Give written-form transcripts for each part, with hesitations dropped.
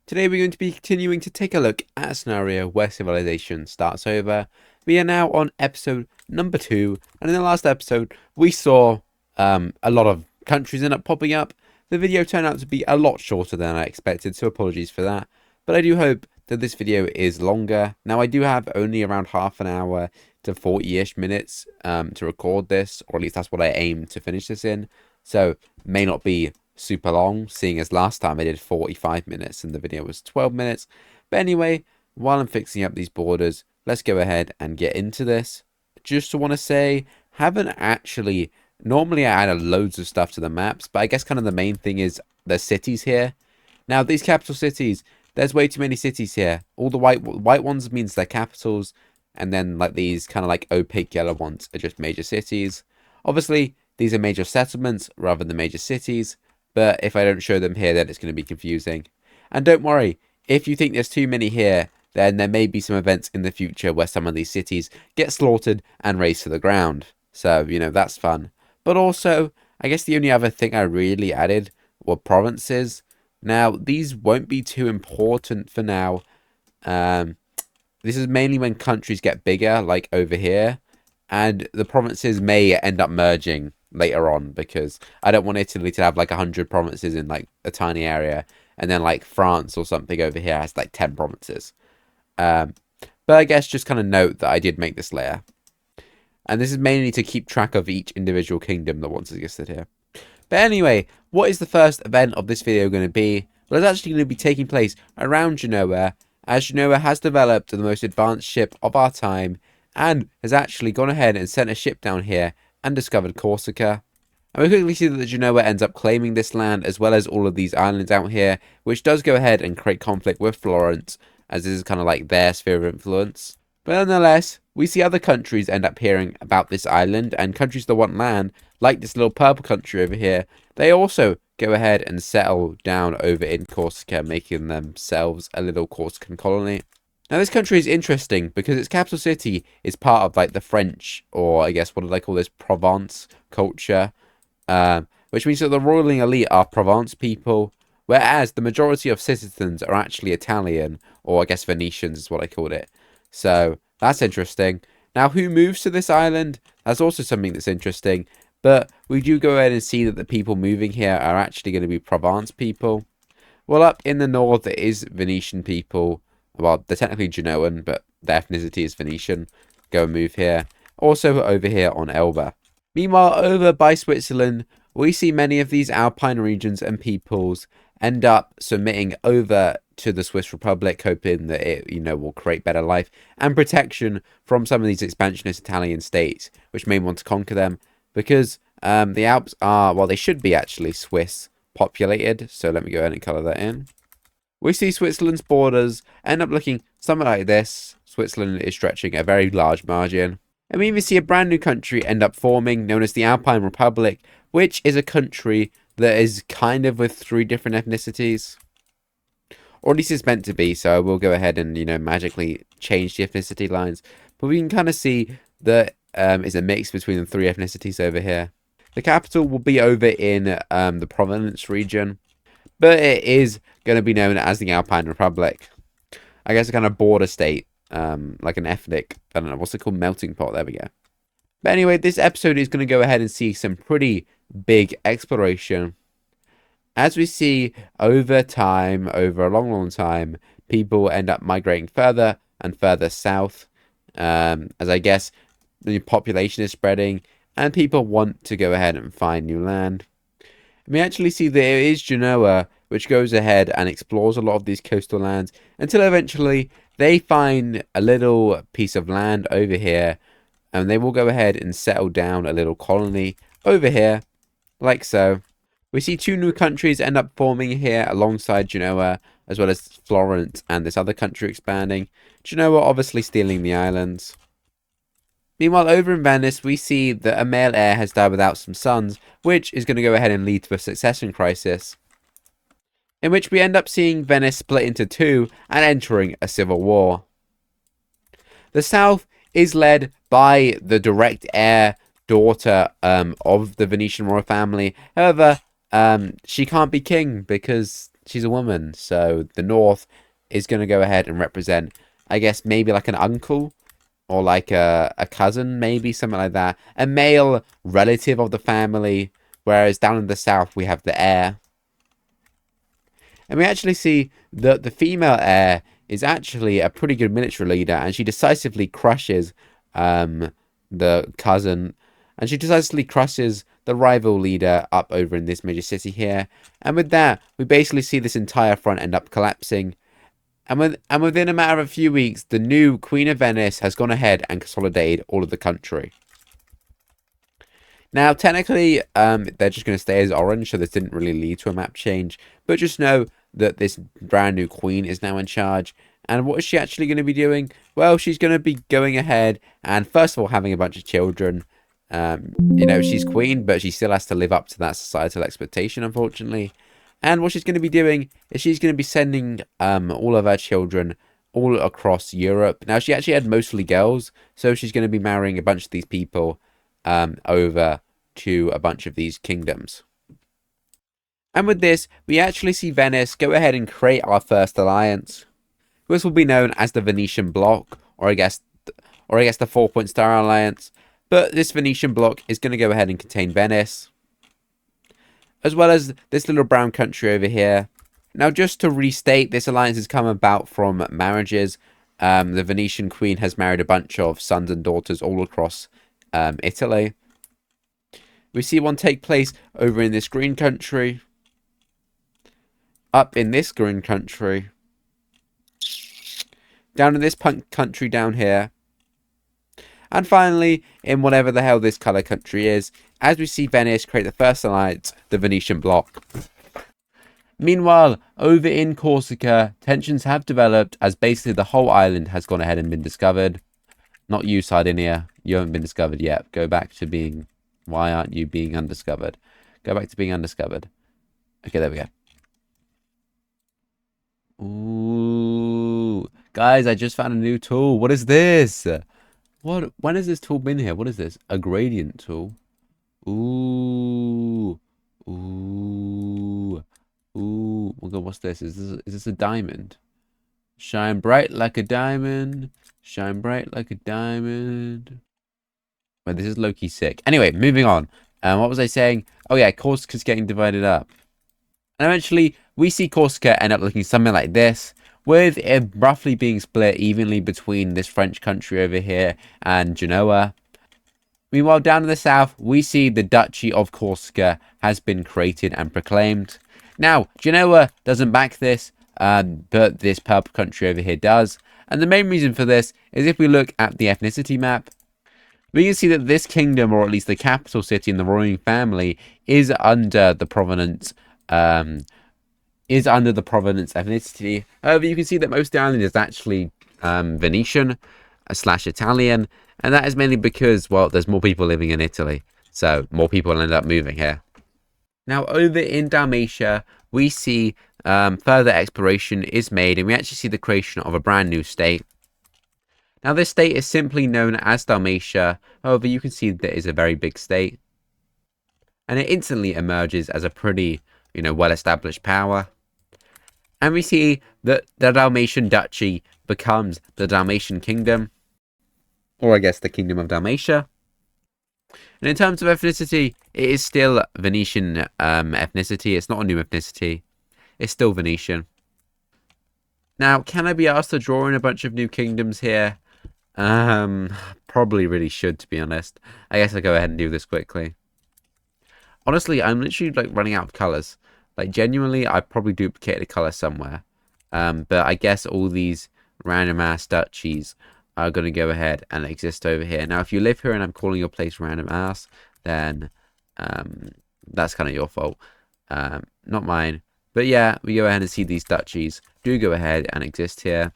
Today we're going to be continuing to take a look at a scenario where civilization starts over. We are now on episode number 2, and in the last episode we saw a lot of countries end up popping up. The video turned out to be a lot shorter than I expected, so apologies for that. But I do hope that this video is longer. Now I do have only around half an hour to 40-ish minutes to record this, or at least that's what I aim to finish this in. So may not be super long, seeing as last time I did 45 minutes and the video was 12 minutes. But anyway, while I'm fixing up these borders, let's go ahead and get into this. Just want to say, haven't actually, normally I add loads of stuff to the maps, but I guess kind of the main thing is the cities here. Now these capital cities, there's way too many cities here. All the white ones means they're capitals, and then like these kind of like opaque yellow ones are just major cities. Obviously these are major settlements rather than major cities, but if I don't show them here, then it's going to be confusing. And don't worry, if you think there's too many here, then there may be some events in the future where some of these cities get slaughtered and razed to the ground. So, you know, that's fun. But also, I guess the only other thing I really added were provinces. Now, these won't be too important for now. This is mainly when countries get bigger, like over here. And the provinces may end up merging later on, because I don't want Italy to have like 100 provinces in like a tiny area, and then like France or something over here has like 10 provinces. But I guess just kind of note that I did make this layer, and this is mainly to keep track of each individual kingdom that once existed here. But anyway, what is the first event of this video going to be? Well, it's actually going to be taking place around Genoa, as Genoa has developed the most advanced ship of our time, and has actually gone ahead and sent a ship down here and discovered Corsica. And we quickly see that the Genoa ends up claiming this land, as well as all of these islands out here, which does go ahead and create conflict with Florence, as this is kind of like their sphere of influence. But nonetheless, we see other countries end up hearing about this island, and countries that want land, like this little purple country over here, they also go ahead and settle down over in Corsica, making themselves a little Corsican colony. Now this country is interesting because its capital city is part of like the French, or I guess what do they call this, Provence culture, which means that the ruling elite are Provence people, whereas the majority of citizens are actually Italian, or I guess Venetians is what I called it. So that's interesting. Now who moves to this island? That's also something that's interesting, but we do go ahead and see that the people moving here are actually going to be Provence people. Well, up in the north it is Venetian people. Well, they're technically Genoan, but their ethnicity is Venetian. Go and move here. Also over here on Elba. Meanwhile, over by Switzerland, we see many of these alpine regions and peoples end up submitting over to the Swiss Republic, hoping that it, you know, will create better life and protection from some of these expansionist Italian states, which may want to conquer them, because the Alps are, well, they should be actually Swiss populated. So let me go ahead and color that in. We see Switzerland's borders end up looking something like this. Switzerland is stretching a very large margin. And we even see a brand new country end up forming, known as the Alpine Republic, which is a country that is kind of with 3 different ethnicities. Or at least it's meant to be, so I will go ahead and, you know, magically change the ethnicity lines. But we can kind of see that it's a mix between the 3 ethnicities over here. The capital will be over in the Provence region, but it is going to be known as the Alpine Republic. I guess a kind of border state, like an ethnic, I don't know, what's it called, melting pot, there we go. But anyway, this episode is going to go ahead and see some pretty big exploration. As we see over time, over a long time, people end up migrating further and further south, as I guess the population is spreading and people want to go ahead and find new land. We actually see that it is Genoa which goes ahead and explores a lot of these coastal lands until eventually they find a little piece of land over here, and they will go ahead and settle down a little colony over here, like so. We see 2 new countries end up forming here alongside Genoa, as well as Florence and this other country expanding. Genoa obviously stealing the islands. Meanwhile, over in Venice, we see that a male heir has died without some sons, which is going to go ahead and lead to a succession crisis, in which we end up seeing Venice split into 2 and entering a civil war. The south is led by the direct heir daughter of the Venetian royal family. However, she can't be king because she's a woman. So the North is going to go ahead and represent, I guess, maybe like an uncle or like a cousin, maybe something like that. A male relative of the family. Whereas down in the South, we have the heir. And we actually see that the female heir is actually a pretty good military leader, and she decisively crushes the cousin, and she decisively crushes the rival leader up over in this major city here. And with that, we basically see this entire front end up collapsing. And within a matter of a few weeks, the new Queen of Venice has gone ahead and consolidated all of the country. Now, technically, they're just going to stay as orange, so this didn't really lead to a map change. But just know that this brand new queen is now in charge. And what is she actually going to be doing? Well, she's going to be going ahead and, first of all, having a bunch of children. You know, she's queen, but she still has to live up to that societal expectation, unfortunately. And what she's going to be doing is she's going to be sending all of her children all across Europe. Now, she actually had mostly girls, so she's going to be marrying a bunch of these people over to a bunch of these kingdoms. And with this, we actually see Venice go ahead and create our first alliance. This will be known as the Venetian Bloc, or I guess the 4-point star alliance. But this Venetian Bloc is going to go ahead and contain Venice, as well as this little brown country over here. Now, just to restate, this alliance has come about from marriages. The Venetian queen has married a bunch of sons and daughters all across Italy. We see one take place over in this green country, up in this green country, down in this punk country down here, and finally in whatever the hell this colour country is, as we see Venice create the first alliance, the Venetian Bloc. Meanwhile, over in Corsica, tensions have developed as basically the whole island has gone ahead and been discovered. Not you, Sardinia. You haven't been discovered yet. Go back to being... Why aren't you being undiscovered? Go back to being undiscovered. Okay, there we go. Ooh. Guys, I just found a new tool. What is this? When has this tool been here? What is this? A gradient tool. Ooh. Ooh. Ooh. Oh God, what's this? Is this a diamond? Shine bright like a diamond. Shine bright like a diamond. Well, this is low-key sick. Anyway, moving on. What was I saying? Oh yeah, Corsica's getting divided up. And eventually, we see Corsica end up looking something like this, with it roughly being split evenly between this French country over here and Genoa. Meanwhile, down in the south, we see the Duchy of Corsica has been created and proclaimed. Now, Genoa doesn't back this, but this purple country over here does. And the main reason for this is if we look at the ethnicity map, we can see that this kingdom, or at least the capital city in the royal family, is under the provenance ethnicity. However, you can see that most of the island is actually Venetian / Italian, and that is mainly because, well, there's more people living in Italy, so more people end up moving here. Now, over in Dalmatia, we see further exploration is made, and we actually see the creation of a brand new state. Now, this state is simply known as Dalmatia. However, you can see that it is a very big state, and it instantly emerges as a pretty, well-established power. And we see that the Dalmatian Duchy becomes the Dalmatian Kingdom, or I guess the Kingdom of Dalmatia. And in terms of ethnicity, it is still Venetian ethnicity. It's not a new ethnicity. It's still Venetian. Now, can I be asked to draw in a bunch of new kingdoms here? Probably really should, to be honest. I guess I'll go ahead and do this quickly. Honestly, I'm literally running out of colors. Genuinely, I probably duplicated a color somewhere. But I guess all these random ass duchies are going to go ahead and exist over here. Now, if you live here and I'm calling your place random ass, then that's kind of your fault. Not mine. But yeah, we go ahead and see these duchies do go ahead and exist here.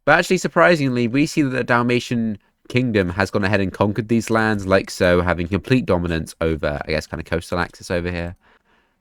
But actually, surprisingly, we see that the Dalmatian Kingdom has gone ahead and conquered these lands, like so, having complete dominance over, I guess, kind of coastal axis over here.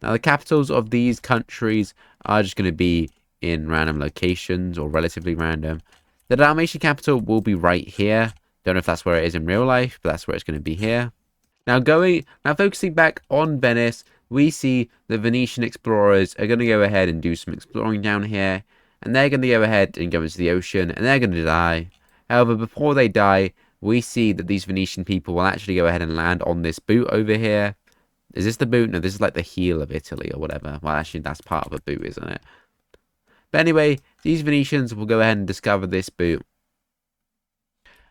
Now, the capitals of these countries are just going to be in random locations, or relatively random. The Dalmatian capital will be right here. Don't know if that's where it is in real life, but that's where it's going to be here. Now, focusing back on Venice, we see the Venetian explorers are going to go ahead and do some exploring down here, and they're going to go ahead and go into the ocean, and they're going to die. However, before they die, we see that these Venetian people will actually go ahead and land on this boot over here. Is this the boot? No, this is like the heel of Italy or whatever. Well, actually, that's part of a boot, isn't it? But anyway, these Venetians will go ahead and discover this boot.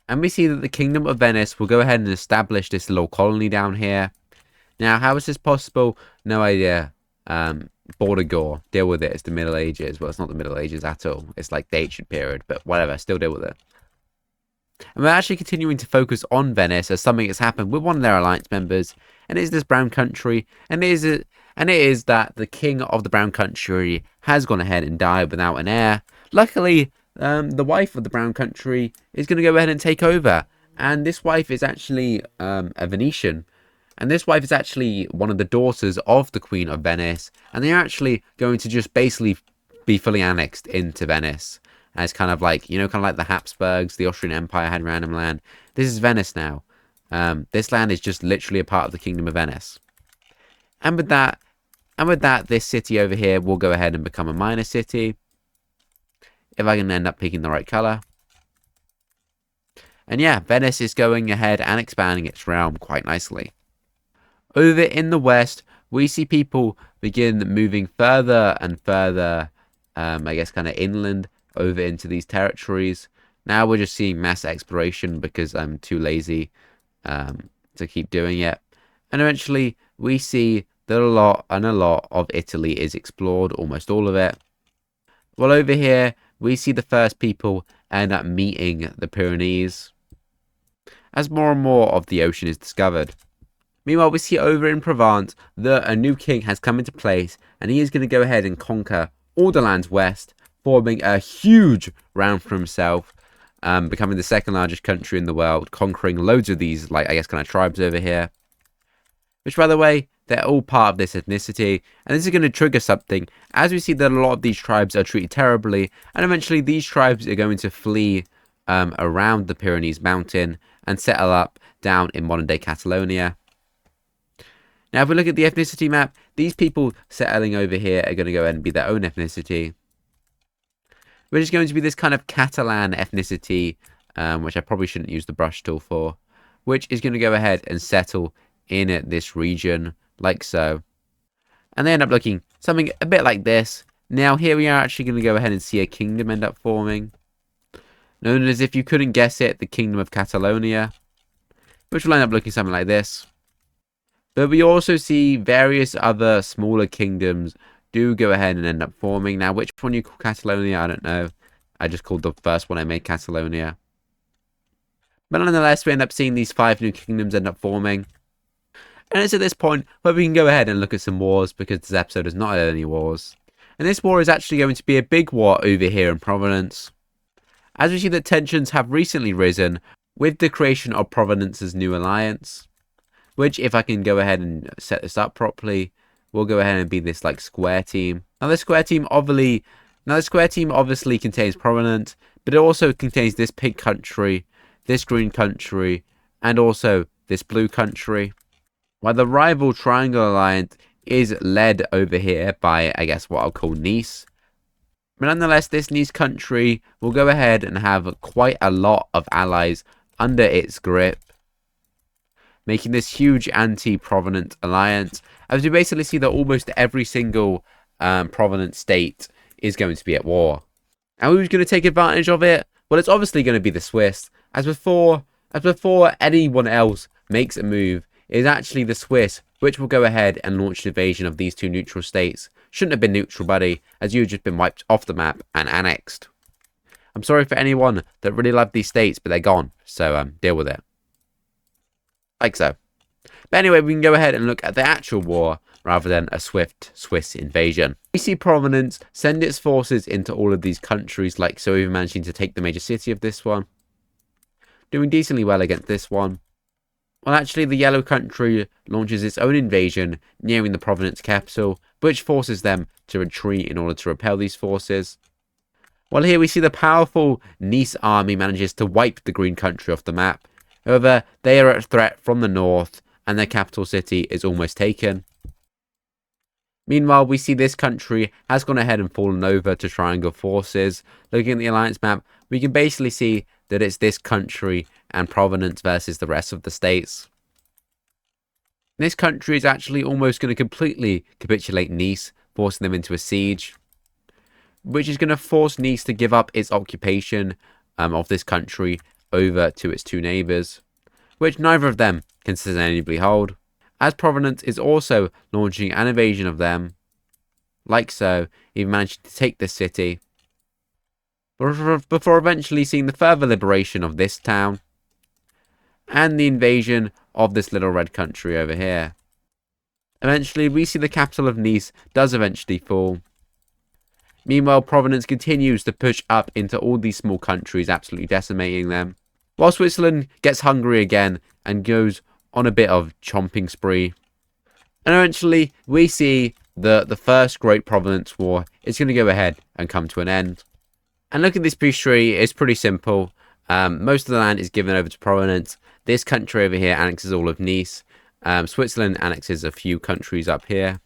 And we see that the Kingdom of Venice will go ahead and establish this little colony down here. Now, how is this possible? No idea. Border gore. Deal with it. It's the Middle Ages. Well, it's not the Middle Ages at all. It's like the ancient period, but whatever. Still deal with it. And we're actually continuing to focus on Venice as something that's happened with one of their alliance members, and it is this brown country, and it is that the king of the brown country has gone ahead and died without an heir. Luckily, the wife of the brown country is going to go ahead and take over, and this wife is actually a Venetian, and this wife is actually one of the daughters of the Queen of Venice, and they're actually going to just basically be fully annexed into Venice. As kind of like, kind of like the Habsburgs, the Austrian Empire had random land. This is Venice now. This land is just literally a part of the Kingdom of Venice. And with that, this city over here will go ahead and become a minor city. If I can end up picking the right color. And yeah, Venice is going ahead and expanding its realm quite nicely. Over in the west, we see people begin moving further and further, I guess kind of inland, over into these territories. Now we're just seeing mass exploration because I'm too lazy to keep doing it. And eventually we see that a lot of Italy is explored, almost all of it. Well, over here we see the first people end up meeting the Pyrenees as more and more of the ocean is discovered. Meanwhile, we see over in Provence that a new king has come into place, and he is going to go ahead and conquer all the lands west, forming a huge realm for himself, becoming the second largest country in the world, conquering loads of these, like, I guess, kind of tribes over here. Which, by the way, they're all part of this ethnicity, and this is going to trigger something, as we see that a lot of these tribes are treated terribly, and eventually these tribes are going to flee around the Pyrenees mountain and settle up down in modern-day Catalonia. Now, if we look at the ethnicity map, these people settling over here are going to go ahead and be their own ethnicity, which is going to be this kind of Catalan ethnicity, which I probably shouldn't use the brush tool for, which is going to go ahead and settle in this region, like so. And they end up looking something a bit like this. Now, here we are actually going to go ahead and see a kingdom end up forming, known as, if you couldn't guess it, the Kingdom of Catalonia, which will end up looking something like this. But we also see various other smaller kingdoms do go ahead and end up forming. Now, which one you call Catalonia, I don't know. I just called the first one I made Catalonia. But nonetheless, we end up seeing these 5 new kingdoms end up forming. And it's at this point where we can go ahead and look at some wars, because this episode has not had any wars. And this war is actually going to be a big war over here in Providence, as we see that tensions have recently risen with the creation of Providence's new alliance, which, if I can go ahead and set this up properly, will go ahead and be this like square team. Now this square team obviously contains Providence, but it also contains this pink country, this green country, and also this blue country. While the rival Triangle Alliance is led over here by, I guess, what I'll call Nice. But nonetheless, this Nice country will go ahead and have quite a lot of allies under its grip, making this huge anti-Providence alliance, as we basically see that almost every single Providence state is going to be at war. And who's going to take advantage of it? Well, it's obviously going to be the Swiss. As before anyone else makes a move, it is actually the Swiss which will go ahead and launch an invasion of these 2 neutral states. Shouldn't have been neutral, buddy, as you've just been wiped off the map and annexed. I'm sorry for anyone that really loved these states, but they're gone, so deal with it. Like so. But anyway, we can go ahead and look at the actual war rather than a swift Swiss invasion. We see Providence send its forces into all of these countries, like so, even managing to take the major city of this one. Doing decently well against this one. Well, actually, the yellow country launches its own invasion nearing the Providence capital, which forces them to retreat in order to repel these forces. Well, here we see the powerful Nice army manages to wipe the green country off the map. However, they are a threat from the north, and their capital city is almost taken. Meanwhile, we see this country has gone ahead and fallen over to triangle forces. Looking at the alliance map, we can basically see that it's this country and Providence versus the rest of the states. This country is actually almost going to completely capitulate Nice, forcing them into a siege, which is going to force Nice to give up its occupation of this country over to its two neighbours, which neither of them can sustainably hold, as Providence is also launching an invasion of them, like so, even managing to take this city, before eventually seeing the further liberation of this town, and the invasion of this little red country over here. Eventually, we see the capital of Nice does eventually fall. Meanwhile, Providence continues to push up into all these small countries, absolutely decimating them, while Switzerland gets hungry again and goes on a bit of chomping spree. And eventually, we see that the first Great Providence War is going to go ahead and come to an end. And look at this peace treaty, it's pretty simple. Most of the land is given over to Providence. This country over here annexes all of Nice. Switzerland annexes a few countries up here,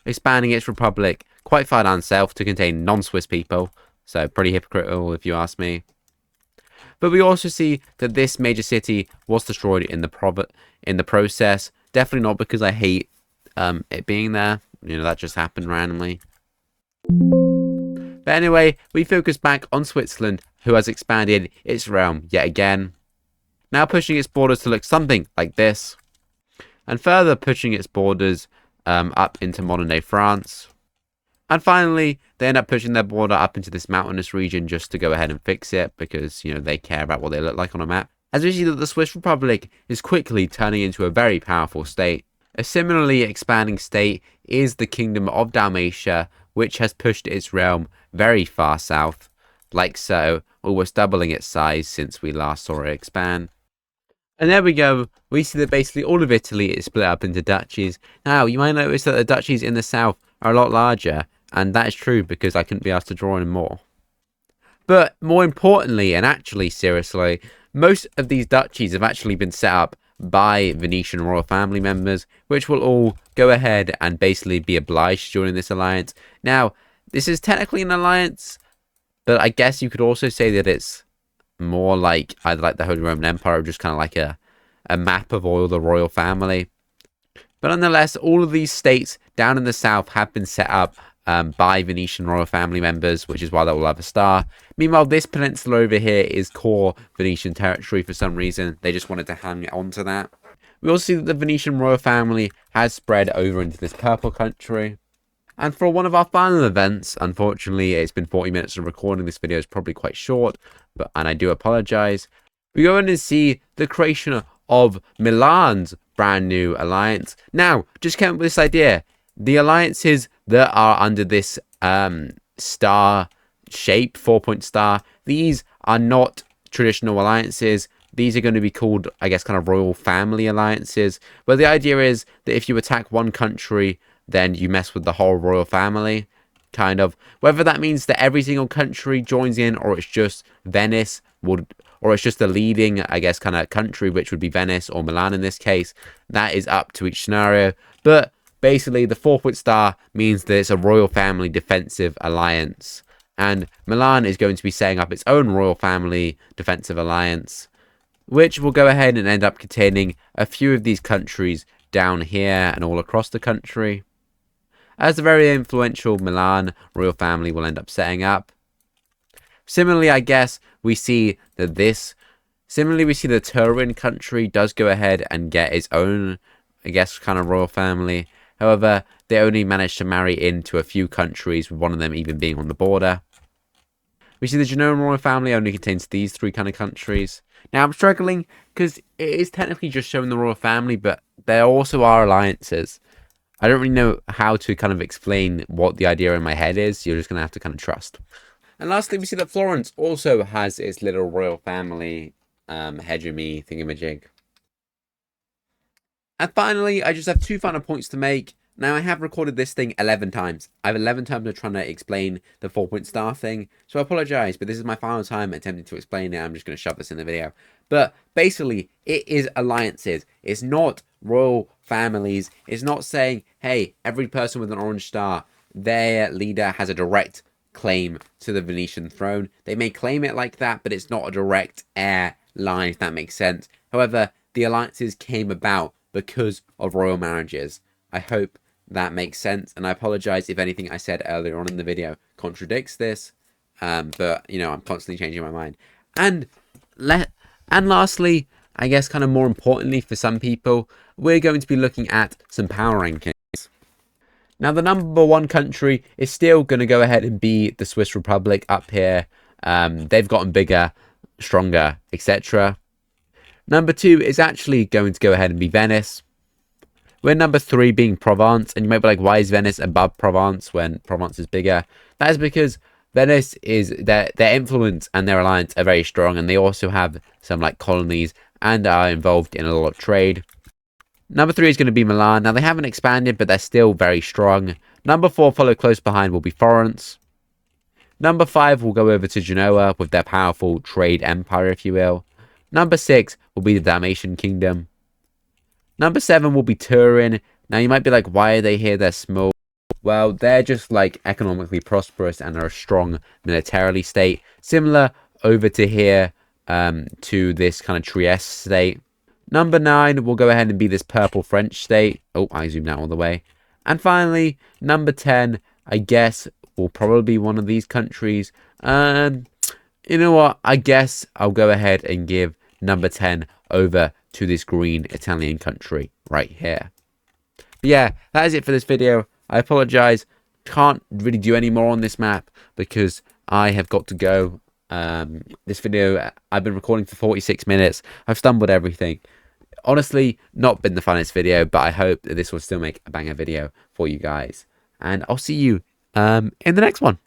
expanding its republic quite far down south to contain non-Swiss people. So pretty hypocritical if you ask me. But we also see that this major city was destroyed in the process. Definitely not because I hate it being there. You know, that just happened randomly. But anyway, we focus back on Switzerland, who has expanded its realm yet again, now pushing its borders to look something like this, and further pushing its borders up into modern-day France. And finally, they end up pushing their border up into this mountainous region just to go ahead and fix it, because, you know, they care about what they look like on a map. As we see that the Swiss Republic is quickly turning into a very powerful state. A similarly expanding state is the Kingdom of Dalmatia, which has pushed its realm very far south, like so, almost doubling its size since we last saw it expand. And there we go, we see that basically all of Italy is split up into duchies. Now, you might notice that the duchies in the south are a lot larger, and that is true because I couldn't be asked to draw any more. But more importantly, and actually seriously, most of these duchies have actually been set up by Venetian royal family members, which will all go ahead and basically be obliged to join this alliance. Now, this is technically an alliance, but I guess you could also say that it's more like either like the Holy Roman Empire or just kind of like a map of all the royal family. But nonetheless, all of these states down in the south have been set up by Venetian royal family members, which is why they will have a star. Meanwhile, this peninsula over here is core Venetian territory for some reason. They just wanted to hang on to that. We also see that the Venetian royal family has spread over into this purple country. And for one of our final events, unfortunately, it's been 40 minutes of recording. This video is probably quite short, and I do apologize. We go in and see the creation of Milan's brand new alliance. Now, just came up with this idea. The alliances that are under this star shape, 4-point star, these are not traditional alliances. These are going to be called, I guess, kind of royal family alliances. But the idea is that if you attack one country, then you mess with the whole royal family, kind of. Whether that means that every single country joins in, or it's just Venice, or it's just the leading, I guess, kind of country, which would be Venice or Milan in this case, that is up to each scenario. But basically, the 4-point star means that it's a royal family defensive alliance. And Milan is going to be setting up its own royal family defensive alliance, which will go ahead and end up containing a few of these countries down here and all across the country, as the very influential Milan royal family will end up setting up. Similarly, I guess we see that the Turin country does go ahead and get its own, I guess, kind of royal family. However, they only managed to marry into a few countries, with one of them even being on the border. We see the Genoan royal family only contains these 3 kind of countries. Now, I'm struggling because it is technically just showing the royal family, but there also are alliances. I don't really know how to kind of explain what the idea in my head is. You're just going to have to kind of trust. And lastly, we see that Florence also has its little royal family hegemony thingamajig. And finally, I just have 2 final points to make. Now, I have recorded this thing 11 times. I have 11 times of trying to explain the 4-point star thing, so I apologize, but this is my final time attempting to explain it. I'm just going to shove this in the video. But basically, it is alliances. It's not royal families. It's not saying, hey, every person with an orange star, their leader has a direct claim to the Venetian throne. They may claim it like that, but it's not a direct heir line, if that makes sense. However, the alliances came about because of royal marriages. I hope that makes sense, and I apologize if anything I said earlier on in the video contradicts this, but you know, I'm constantly changing my mind. And lastly, I guess kind of more importantly for some people, we're going to be looking at some power rankings. Now, the number one country is still going to go ahead and be the Swiss Republic up here. They've gotten bigger, stronger, etc. Number 2 is actually going to go ahead and be Venice. We're number 3 being Provence, and you might be like, why is Venice above Provence when Provence is bigger? That is because Venice is their influence and their alliance are very strong, and they also have some like colonies and are involved in a lot of trade. Number 3 is going to be Milan. Now, they haven't expanded, but they're still very strong. Number 4, followed close behind, will be Florence. Number 5 will go over to Genoa with their powerful trade empire, if you will. Number 6 will be the Dalmatian Kingdom. Number 7 will be Turin. Now, you might be like, why are they here? They're small. Well, they're just like economically prosperous and are a strong militarily state. Similar over to here to this kind of Trieste state. Number 9 will go ahead and be this purple French state. Oh, I zoomed out all the way. And finally, number 10, I guess, will probably be one of these countries. You know what? I guess I'll go ahead and give number 10 over to this green Italian country right here. But yeah, that is it for this video. I apologize. Can't really do any more on this map because I have got to go. This video, I've been recording for 46 minutes. I've stumbled everything. Honestly, not been the funnest video, but I hope that this will still make a banger video for you guys. And I'll see you in the next one.